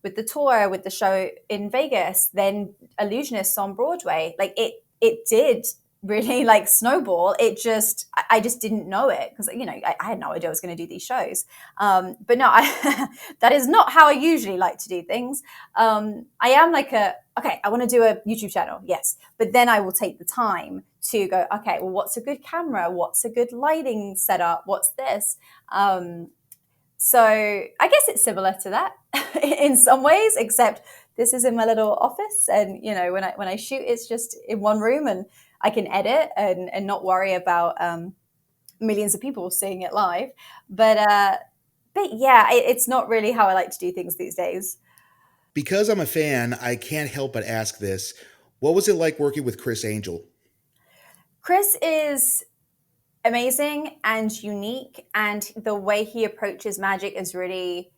the tour, with the show in Vegas, then Illusionists on Broadway, like it did really like snowball. I just didn't know it because, I had no idea I was going to do these shows. But no, that is not how I usually like to do things. I am like okay, I want to do a YouTube channel. Yes. But then I will take the time to go, okay, well, what's a good camera? What's a good lighting setup? What's this? So I guess it's similar to that in some ways, except this is in my little office. And, when I shoot, it's just in one room and I can edit and not worry about millions of people seeing it live. But yeah, it's not really how I like to do things these days. Because I'm a fan, I can't help but ask this. What was it like working with Chris Angel? Chris is amazing and unique, and the way he approaches magic is really,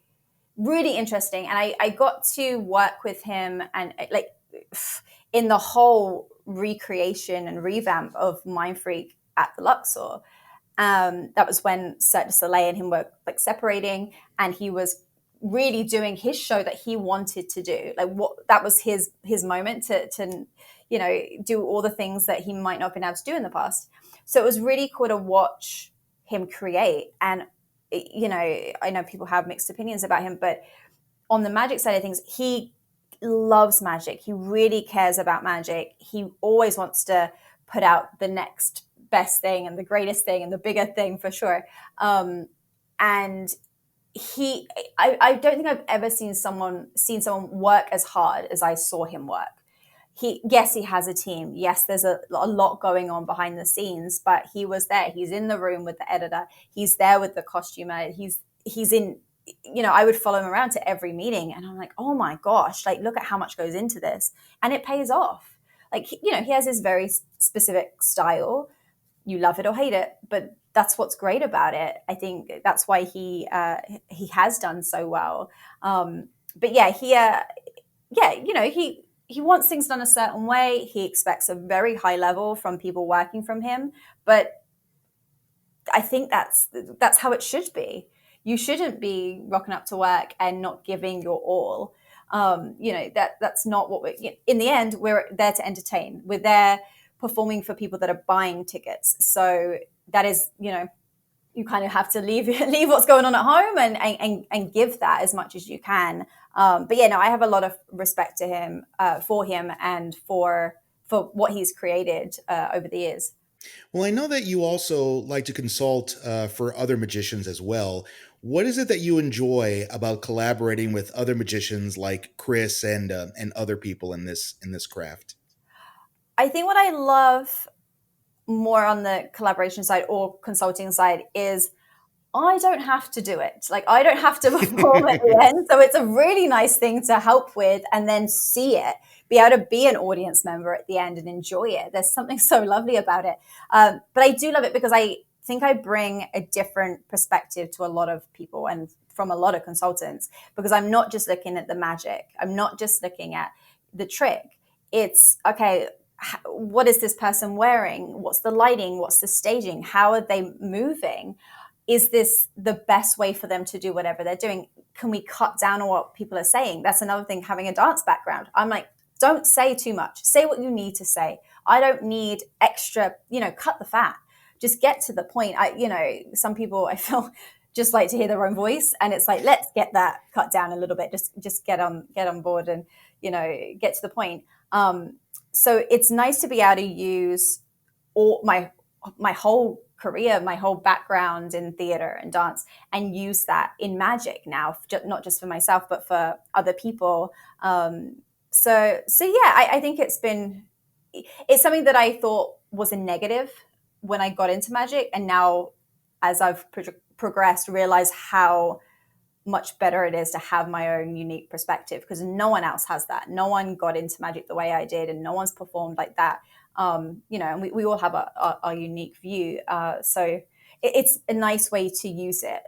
really interesting. And I got to work with him and like in the whole recreation and revamp of Mind Freak at the Luxor. That was when Cirque du Soleil and him were like separating, and he was really doing his show that he wanted to do. Like what that was his moment to do all the things that he might not have been able to do in the past. So it was really cool to watch him create. And I know people have mixed opinions about him, but on the magic side of things, he loves magic. He really cares about magic. He always wants to put out the next best thing and the greatest thing and the bigger thing for sure. And I don't think I've ever seen someone work as hard as I saw him work. Yes, he has a team. Yes, there's a lot going on behind the scenes, but he was there. He's in the room with the editor. He's there with the costumer. He's in, I would follow him around to every meeting, and I'm like, oh my gosh, like look at how much goes into this, and it pays off. Like, he has his very specific style. You love it or hate it, but that's what's great about it. I think that's why he has done so well. But yeah, he wants things done a certain way. He expects a very high level from people working from him, but I think that's how it should be. You shouldn't be rocking up to work and not giving your all. That's not what we're. In the end, we're there to entertain. We're there performing for people that are buying tickets. So that is, you kind of have to leave what's going on at home and give that as much as you can. But yeah, no, I have a lot of respect to him, for him, and for what he's created over the years. Well, I know that you also like to consult for other magicians as well. What is it that you enjoy about collaborating with other magicians like Chris and other people in this craft? I think what I love more on the collaboration side or consulting side is I don't have to do it. Like, I don't have to perform at the end. So it's a really nice thing to help with and then see it, be able to be an audience member at the end and enjoy it. There's something so lovely about it. But I do love it because I think I bring a different perspective to a lot of people and from a lot of consultants, because I'm not just looking at the magic. I'm not just looking at the trick. It's, okay, what is this person wearing? What's the lighting? What's the staging? How are they moving? Is this the best way for them to do whatever they're doing? Can we cut down on what people are saying? That's another thing, having a dance background. I'm like, don't say too much. Say what you need to say. I don't need extra, cut the fat. Just get to the point. Some people I feel just like to hear their own voice, and it's like, let's get that cut down a little bit. Just get on board and, get to the point. So it's nice to be able to use all my whole career, my whole background in theater and dance, and use that in magic now, not just for myself, but for other people. So yeah, I think it's something that I thought was a negative when I got into magic. And now as I've progressed, realize how much better it is to have my own unique perspective, because no one else has that. No one got into magic the way I did, and no one's performed like that. And we all have a unique view. So it's a nice way to use it.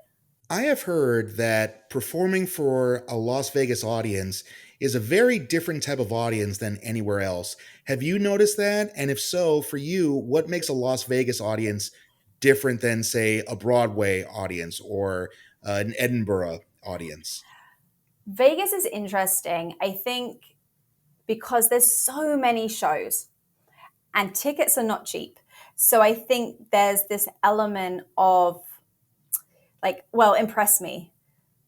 I have heard that performing for a Las Vegas audience is a very different type of audience than anywhere else. Have you noticed that? And if so, for you, what makes a Las Vegas audience different than, say, a Broadway audience or an Edinburgh audience? Vegas is interesting, I think, because there's so many shows and tickets are not cheap. So I think there's this element of like, well, impress me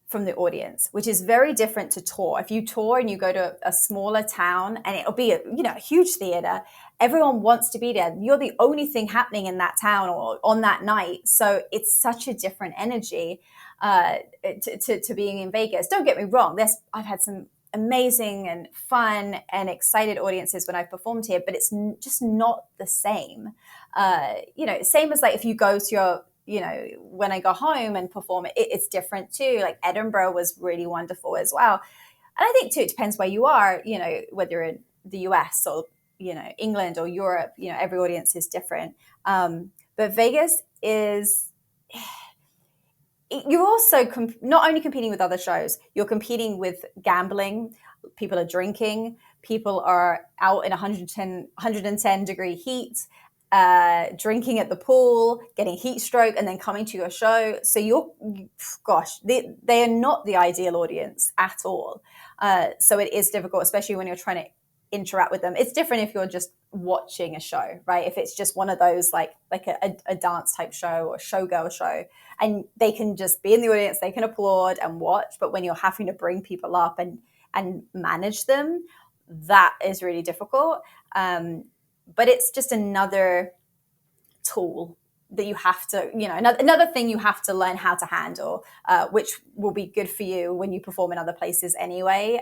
from the audience, which is very different to tour. If you tour and you go to a smaller town and it'll be a huge theater, everyone wants to be there. You're the only thing happening in that town or on that night. So it's such a different energy to being in Vegas. Don't get me wrong. I've had some amazing and fun and excited audiences when I've performed here, but it's just not the same. Same as like if you go to your when I go home and perform, it's different too. Like Edinburgh was really wonderful as well. And I think too, it depends where you are, whether you're in the US or, England or Europe, every audience is different. But Vegas is, you're also not only competing with other shows, you're competing with gambling. People are drinking. People are out in 110 degree heat, drinking at the pool, getting heat stroke, and then coming to your show. So they are not the ideal audience at all. So it is difficult, especially when you're trying to interact with them. It's different if you're just watching a show, right? If it's just one of those like a dance type show or showgirl show, and they can just be in the audience, they can applaud and watch. But when you're having to bring people up and manage them, that is really difficult. But it's just another tool that you have to, another thing you have to learn how to handle, which will be good for you when you perform in other places anyway.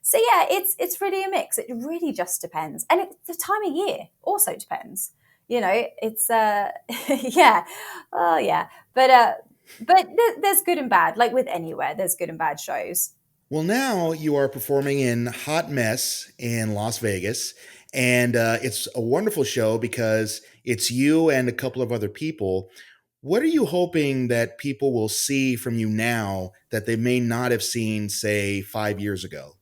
So yeah, it's really a mix. It really just depends. And the time of year also depends. It's yeah. Oh yeah. But there's good and bad. Like with anywhere, there's good and bad shows. Well, now you are performing in Hot Mess in Las Vegas, and it's a wonderful show because it's you and a couple of other people. What are you hoping that people will see from you now that they may not have seen, say, 5 years ago?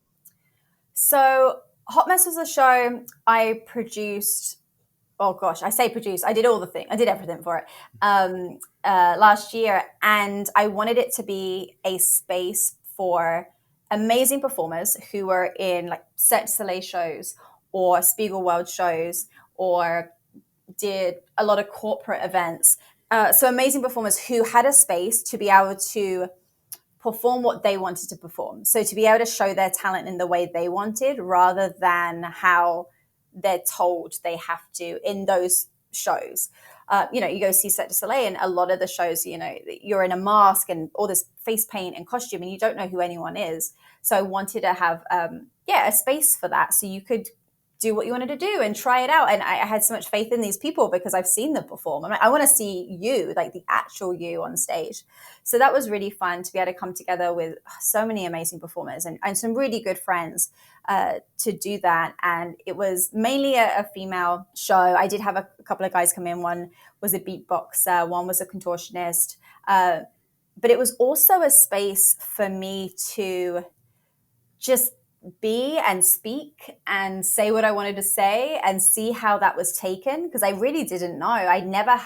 So Hot Mess was a show I produced. Oh gosh, I say produced. I did all the things. I did everything for it last year, and I wanted it to be a space for amazing performers who were in like Cirque du Soleil shows or Spiegel World shows or did a lot of corporate events. So amazing performers who had a space to be able to perform what they wanted to perform. So to be able to show their talent in the way they wanted rather than how they're told they have to in those shows. You go see Cirque du Soleil and a lot of the shows, you're in a mask and all this face paint and costume and you don't know who anyone is. So I wanted to have, a space for that so you could do what you wanted to do and try it out. And I had so much faith in these people because I've seen them perform. I want to see you, like the actual you on stage. So that was really fun to be able to come together with so many amazing performers and some really good friends to do that. And it was mainly a female show. I did have a couple of guys come in. One was a beatboxer, one was a contortionist. But it was also a space for me to just be and speak and say what I wanted to say and see how that was taken, because I really didn't know. I never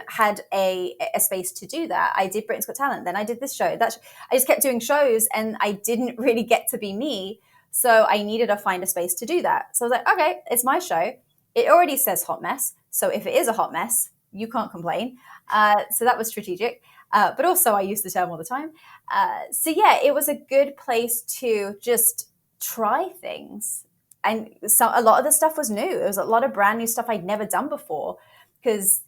had a space to do that. I did Britain's Got Talent, then I did this show. I just kept doing shows and I didn't really get to be me. So I needed to find a space to do that. So I was like, okay, it's my show. It already says hot mess. So if it is a hot mess, you can't complain. So that was strategic. But also I use the term all the time. So yeah, it was a good place to just try things. And so a lot of the stuff was new. There was a lot of brand new stuff I'd never done before because,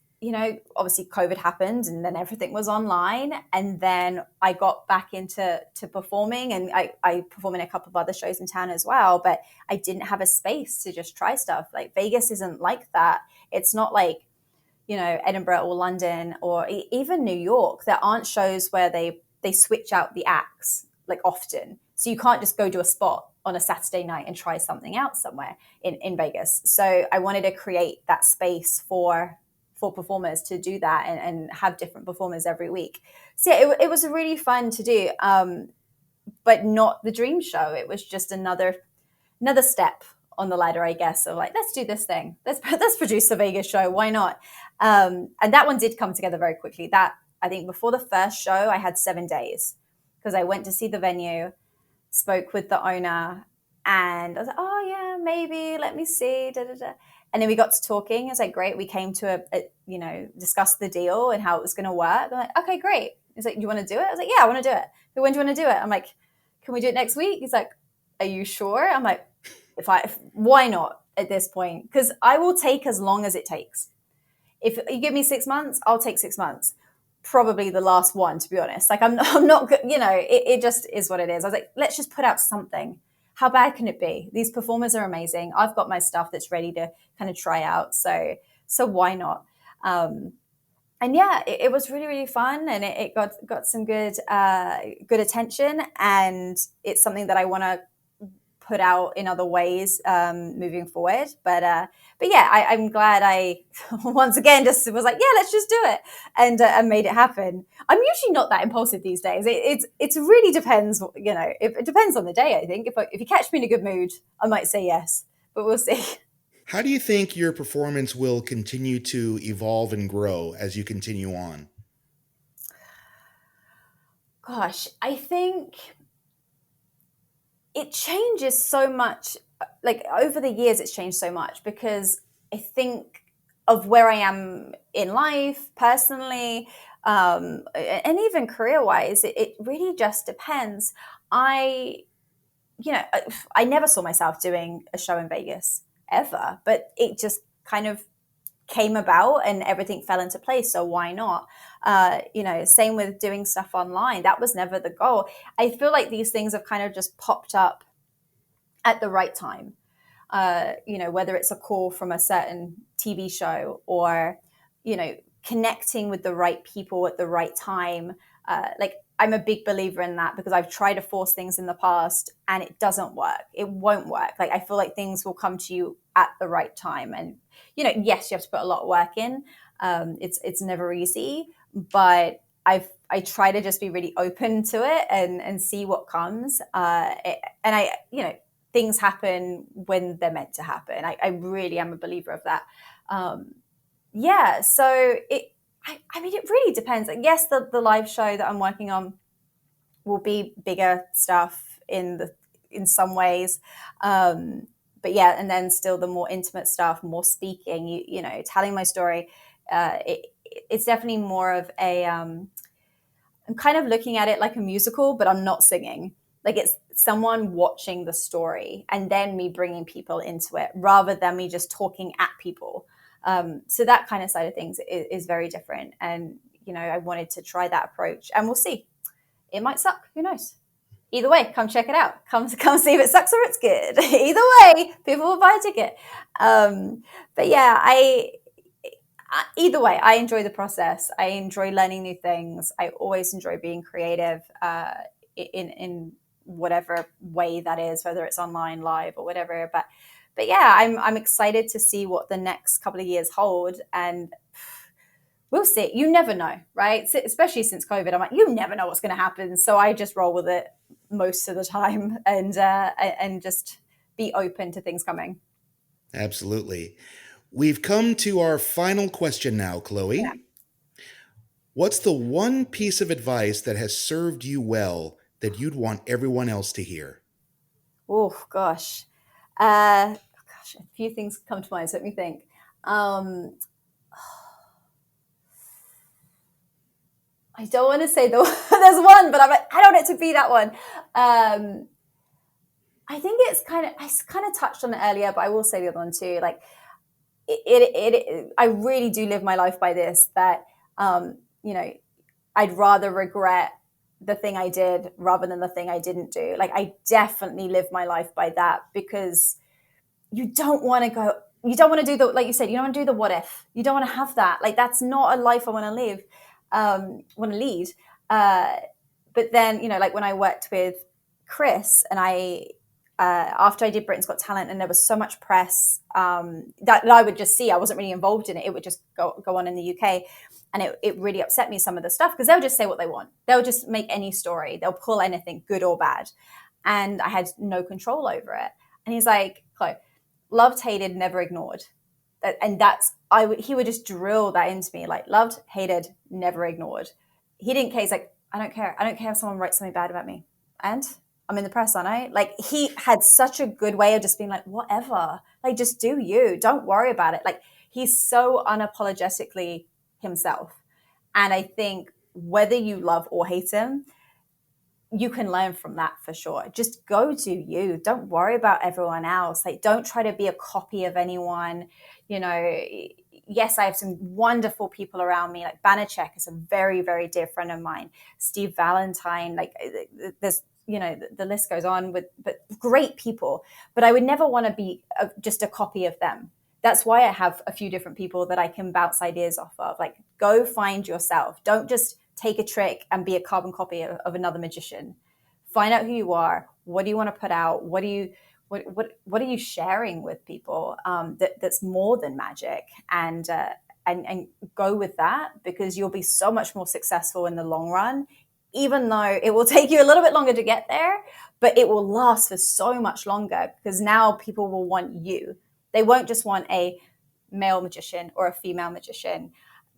obviously COVID happened and then everything was online. And then I got back into performing and I perform in a couple of other shows in town as well. But I didn't have a space to just try stuff. Like Vegas isn't like that. It's not like, Edinburgh or London or even New York. There aren't shows where they switch out the acts like often. So you can't just go to a spot on a Saturday night and try something out somewhere in Vegas. So I wanted to create that space for performers to do that and have different performers every week. So yeah, it was really fun to do, but not the dream show. It was just another step on the ladder, I guess, of like, let's do this thing. Let's produce a Vegas show. Why not? And that one did come together very quickly. That, I think before the first show, I had 7 days because I went to see the venue, spoke with the owner, and I was like, oh yeah, maybe, let me see, da, da, da. And then we got to talking. I was like, great. We came to discuss the deal and how it was going to work. I'm like, okay, great. He's like, do you want to do it? I was like, yeah, I want to do it. But when do you want to do it? I'm like, can we do it next week? He's like, are you sure? I'm like, why not at this point? Because I will take as long as it takes. If you give me 6 months, I'll take 6 months. Probably the last one, to be honest. Like I'm not good. It just is what it is. I was like, let's just put out something. How bad can it be? These performers are amazing. I've got my stuff that's ready to kind of try out. So why not? And yeah, it was really, really fun, and it got some good attention, and it's something that I want to put out in other ways moving forward. But yeah, I'm glad I once again just was like, yeah, let's just do it, and made it happen. I'm usually not that impulsive these days. It really depends, it depends on the day. I think if you catch me in a good mood, I might say yes, but we'll see. How do you think your performance will continue to evolve and grow as you continue on? Gosh, I think it changes so much. Like over the years, it's changed so much because I think of where I am in life personally, and even career wise, it really just depends. I, I never saw myself doing a show in Vegas ever, but it just kind of came about and everything fell into place. So why not? Same with doing stuff online. That was never the goal. I feel like these things have kind of just popped up at the right time. Whether it's a call from a certain TV show or, connecting with the right people at the right time. Like I'm a big believer in that because I've tried to force things in the past and it doesn't work. It won't work. Like I feel like things will come to you at the right time. And, yes, you have to put a lot of work in. It's never easy, but I try to just be really open to it and see what comes. Things happen when they're meant to happen. I really am a believer of that. So it really depends. Like, yes, the live show that I'm working on will be bigger stuff in some ways. But yeah, and then still the more intimate stuff, more speaking, telling my story. It's definitely more of a, I'm kind of looking at it like a musical, but I'm not singing. Like it's someone watching the story and then me bringing people into it rather than me just talking at people. So that kind of side of things is very different. And, I wanted to try that approach and we'll see. It might suck. Who knows? Either way, come check it out. Come see if it sucks or it's good. Either way, people will buy a ticket. But yeah, either way, I enjoy the process. I enjoy learning new things. I always enjoy being creative in whatever way that is, whether it's online, live, or whatever. But yeah, I'm excited to see what the next couple of years hold, and we'll see. You never know, right? Especially since COVID, I'm like, you never know what's going to happen. So I just roll with it most of the time and just be open to things coming. Absolutely. We've come to our final question now, Chloe. Yeah. What's the one piece of advice that has served you well that you'd want everyone else to hear? Oh, gosh. A few things come to mind. So let me think. I don't want to say there's one, but I'm like, I don't want it to be that one. I think I kind of touched on it earlier, but I will say the other one too. Like I really do live my life by this, that, I'd rather regret the thing I did rather than the thing I didn't do. Like I definitely live my life by that because you don't want to do like you said, you don't want to do the what if. You don't want to have that. Like that's not a life I want to live, want to lead. But then, like when I worked with Chris and after I did Britain's Got Talent and there was so much press that I would just see, I wasn't really involved in it. It would just go on in the UK. And it really upset me, some of the stuff, because they'll just say what they want. They'll just make any story. They'll pull anything, good or bad. And I had no control over it. And he's like, Chloe, loved, hated, never ignored. And he would just drill that into me, like loved, hated, never ignored. He didn't care. He's like, I don't care. I don't care if someone writes something bad about me. And I'm in the press, aren't I? Like he had such a good way of just being like, whatever, like just do you. Don't worry about it. Like he's so unapologetically himself. And I think whether you love or hate him, you can learn from that for sure. Just go do you. Don't worry about everyone else. Like don't try to be a copy of anyone. Yes, I have some wonderful people around me. Like Banachek is a very, very dear friend of mine. Steve Valentine, like there's, the list goes on but great people. But I would never want to be just a copy of them. That's why I have a few different people that I can bounce ideas off of. Like, go find yourself. Don't just take a trick and be a carbon copy of another magician. Find out who you are. What do you want to put out? What do you what are you sharing with people that's more than magic? And go with that, because you'll be so much more successful in the long run, even though it will take you a little bit longer to get there, but it will last for so much longer, because now people will want you. They won't just want a male magician or a female magician.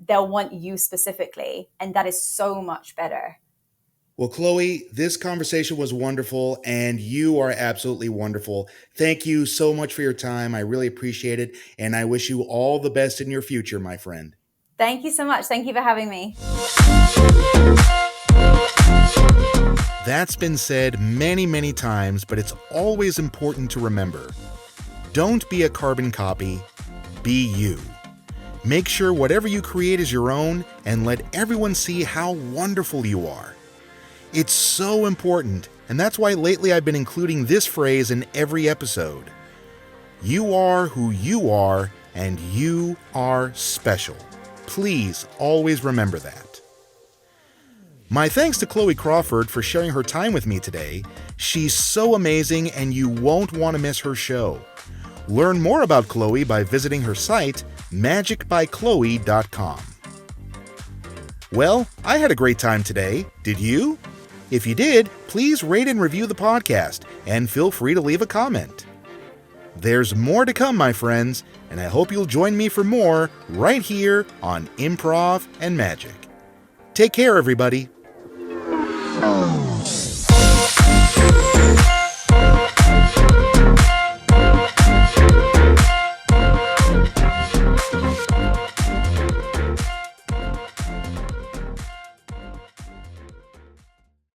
They'll want you specifically. And that is so much better. Well, Chloe, this conversation was wonderful, and you are absolutely wonderful. Thank you so much for your time. I really appreciate it, and I wish you all the best in your future, my friend. Thank you so much. Thank you for having me. That's been said many, many times, but it's always important to remember. Don't be a carbon copy, be you. Make sure whatever you create is your own, and let everyone see how wonderful you are. It's so important, and that's why lately I've been including this phrase in every episode. You are who you are, and you are special. Please always remember that. My thanks to Chloe Crawford for sharing her time with me today. She's so amazing, and you won't want to miss her show. Learn more about Chloe by visiting her site, magicbychloe.com. Well, I had a great time today. Did you? If you did, please rate and review the podcast, and feel free to leave a comment. There's more to come, my friends, and I hope you'll join me for more right here on Improv and Magic. Take care, everybody.